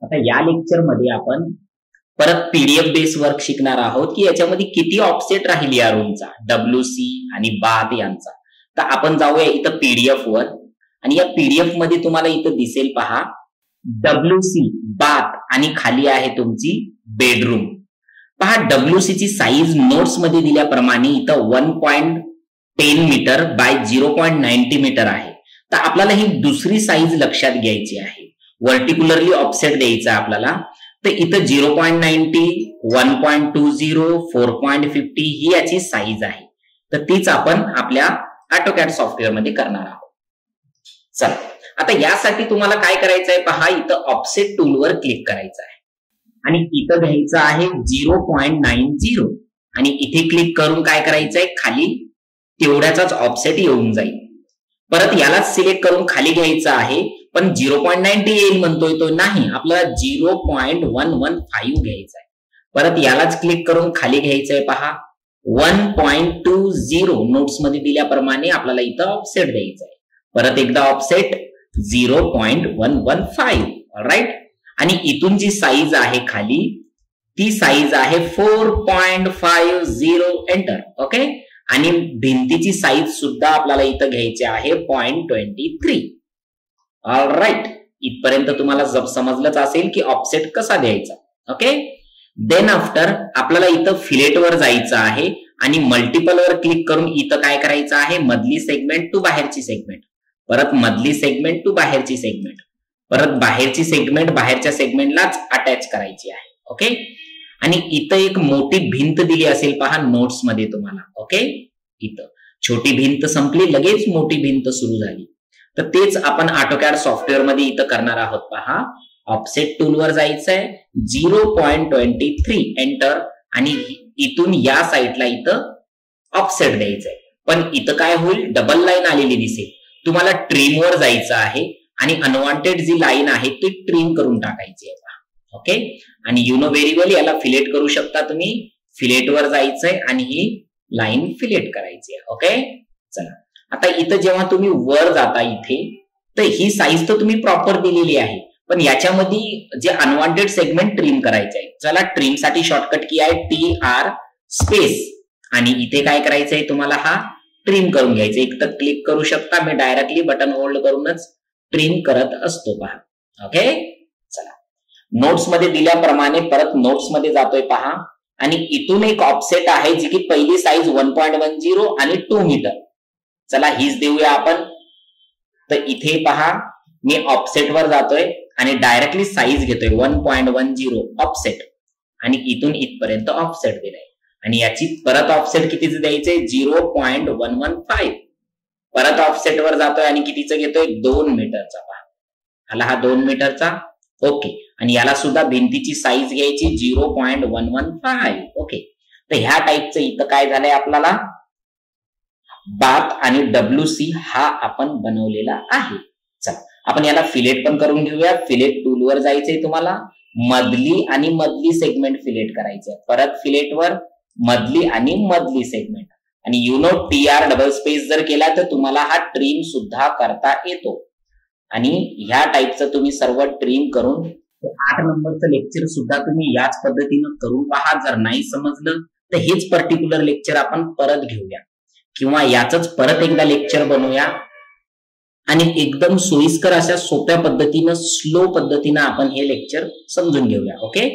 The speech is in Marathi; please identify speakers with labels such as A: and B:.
A: आता या लेक्चर मध्ये आपण परत पीडीएफ बेस वर्क शिकणार आहोत की याच्यामध्ये किती ऑफसेट राहील या रूमचा, WC आणि बाथ यांचा. तर आपण जाऊया इथं पीडीएफ वर आणि या पीडीएफ मध्ये तुम्हाला इथं दिसेल पहा WC बाथ आणि खाली आहे तुमची बेडरूम. पहा WC ची साईज नोट्स मध्ये दिल्याप्रमाणे इथं 1.10 मीटर बाय 0.90 मीटर आहे. तर आपल्याला ही दुसरी साईज लक्षात घ्यायची आहे. व्हर्टिक्युलरली ऑफसेट द्यायचा आपल्याला. तर इथं 0.90, 1.20, 4.50 ही याची साईज आहे. तर तीच आपण आपल्या ऑटोकॅड सॉफ्टवेअर मध्ये करणार आहोत. चला आता यासाठी तुम्हाला काय करायचं आहे पहा, इथं ऑफसेट टूलवर क्लिक करायचं आहे आणि इथं घ्यायचं आहे 0.90 आणि इथे क्लिक करून काय करायचं आहे, खाली तेवढ्याचाच ऑफसेट येऊन जाईल. परत यालाच सिलेक्ट करून खाली घ्यायचं आहे, पण 0.90 येईल म्हणतोय तो नाही, आपल्याला 0.115 घ्यायचं आहे. परत यालाच क्लिक करून खाली घ्यायचं आहे पहा 1.20 नोट्स मध्ये दिल्याप्रमाणे आपल्याला इथं ऑफसेट द्यायचं आहे. परत एकदा ऑफसेट 0.115. ऑलराईट. आणि इथून जी साईज आहे खाली ती साईज आहे 4.50. एंटर. ओके. आणि भिंतीची साईज सुद्धा आपल्याला इथं घ्यायची आहे 0.23. ऑलराईट. इथपर्यंत तुम्हाला समजलंच असेल की ऑफसेट कसा द्यायचा. ओके. देन आफ्टर आपल्याला इथं फिलेट वर जायचं आहे आणि मल्टिपल वर क्लिक करून इथं काय करायचं आहे, मधली सेगमेंट टू बाहेरची सेगमेंट, परत मधली सेगमेंट टू बाहेरची सेगमेंट, परत बाहेरची सेगमेंट बाहेरच्या सेगमेंटलाच अटॅच करायची आहे. ओके. आणि इथं एक मोठी भिंत दिली असेल पहा नोट्स मध्ये तुम्हाला. ओके. इथं छोटी भिंत संपली, लगेच मोठी भिंत सुरू झाली. तर तेच आपण ऑटोकॅड सॉफ्टवेअर मध्ये इथं करणार आहोत पहा. ऑफसेट टूल वर जायचंय, 0.23 एंटर आणि इथून या साईडला इथं ऑफसेट द्यायचंय. पण इथं काय होईल, डबल लाईन आलेली दिसेल. तुम्हाला ट्रिम वर जायचं आहे आणि अनवॉन्टेड जी लाईन आहे ती ट्रिम करून टाकायची आहे. ओके. आणि यु नो व्हेरी वेल याला फिलेट करू शकता तुम्ही. फिलेट वर जायचंय आणि ही लाईन फिलेट करायची आहे. ओके. चला आता इथं जेव्हा तुम्ही वर जाता इथे, तर ही साईज तर तुम्ही प्रॉपर दिलेली आहे, पण याच्यामध्ये जे अनवॉन्टेड सेगमेंट ट्रिम करायचे आहे. चला ट्रिम साठी शॉर्टकट की आहे TR स्पेस आणि इथे काय करायचंय तुम्हाला, हा ट्रिम करून घ्यायचं. एक तर क्लिक करू शकता, मी डायरेक्टली बटन होल्ड करूनच ट्रिम करत असतो पहा. ओके. चला नोट्स मध्ये दिल्याप्रमाणे परत नोट्स मध्ये जातोय पहा आणि इथून एक ऑफसेट आहे जी की पहिली साईज 1.10 आणि 2 मीटर. चला हीच देऊया आपण. तर इथे पहा मी ऑफसेट वर जातोय आणि डायरेक्टली साईज घेतोय 1.10 ऑफसेट आणि इथून इथपर्यंत ऑफसेट दिलाय. आणि याची परत ऑफसेट कितीच द्यायचंय, 0.115. परत ऑफसेट वर जातोय आणि कितीचं घेतोय, 2 मीटरचा पहा. आला हा 2 मीटरचा. ओके. आणि याला सुद्धा भिंतीची साईज घ्यायची 0.115. ओके. तर ह्या टाईपचं इथं काय झालंय, आपल्याला बाथ आणि WC हा आपण बनवलेला आहे. चला आपण याला फिलेट पण करून घेऊया. फिलेट टूल वर जायचंय तुम्हाला, मधली आणि मधली सेगमेंट फिलेट करायचंय. परत फिलेट वर मधली आणि मधली सेगमेंट आणि TR डबल स्पेस जर केला तर तुम्हाला हा ट्रिम सुद्धा करता येतो. आणि ह्या टाईपचं तुम्ही सर्व ट्रिम करून 8 नंबरचं लेक्चर सुद्धा तुम्ही याच पद्धतीनं करून पहा. जर नाही समजलं तर हेच पर्टिक्युलर लेक्चर आपण परत घेऊया किंवा याच परत एकदा लेक्चर बनवूया आणि एकदम सोयीस्कर अशा सोप्या पद्धतीनं, स्लो पद्धतीनं आपण हे लेक्चर समजून घेऊया. ओके.